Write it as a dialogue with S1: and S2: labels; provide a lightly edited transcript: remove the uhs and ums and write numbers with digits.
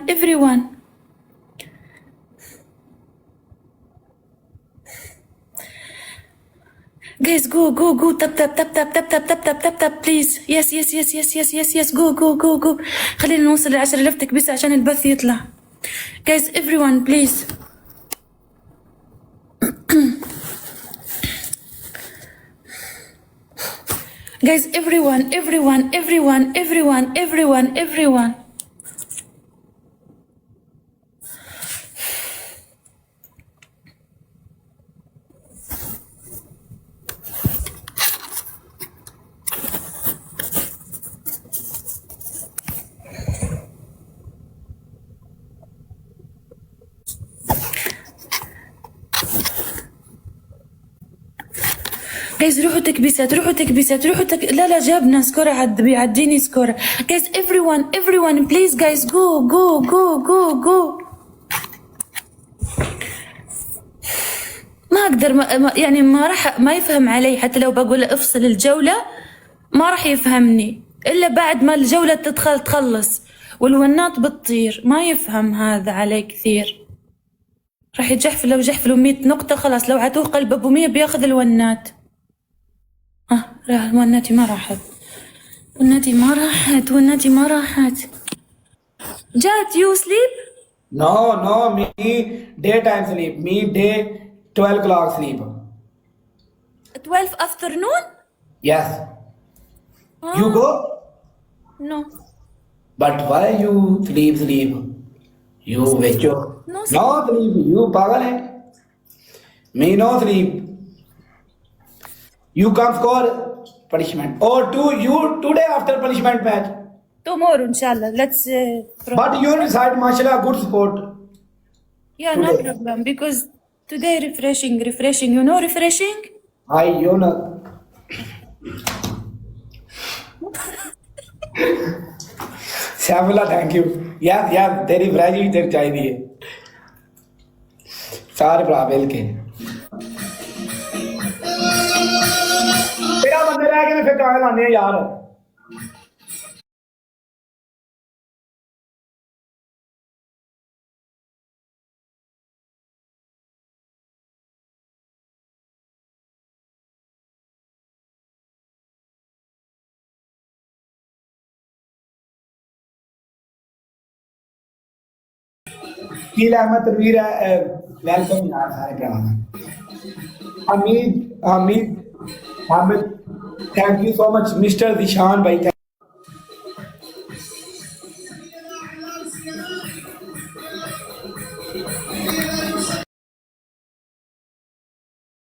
S1: everyone. Guys, go, tap, please. Yes, go. خلينا نوصل ل10,000 تكبيسة عشان البث يطلع. Guys, everyone, please. Guys, everyone. جايز روحوا تكبيسات لا جابنا سكور بيعديني سكور. جايز everyone please guys go. ما اقدر يعني ما يفهم علي، حتى لو بقول افصل الجولة ما راح يفهمني الا بعد ما الجولة تخلص والونات بتطير. ما يفهم هذا علي كثير، راح يجحفل. لو جحفلوا 100 نقطة خلاص، لو عطوه قلب ابو 100 بياخذ الونات. لا وناتي ما راحت. جات you sleep?
S2: No, me daytime sleep. Me day 12 o'clock sleep.
S1: 12 afternoon?
S2: Yes. You go?
S1: No.
S2: But why you sleep? You wake up.
S1: No
S2: sleep. You pagal hai. Me no sleep. You come score punishment. Or you today after punishment match.
S1: Tomorrow inshallah. Let's
S2: But you decide mashallah good sport.
S1: Yeah, no problem, because today refreshing. You know refreshing?
S2: You know. Shamila, thank you. Yeah, तेरी ब्राजी तेरी चाहिए सारे ब्रावेल के तेरा बंदे रह गए फिर कहाँ लाने यार। कील अहमद तनवीर वेलकम यार सारे भरा। Hamid Hamid thank you so much. Mister Dishan भाई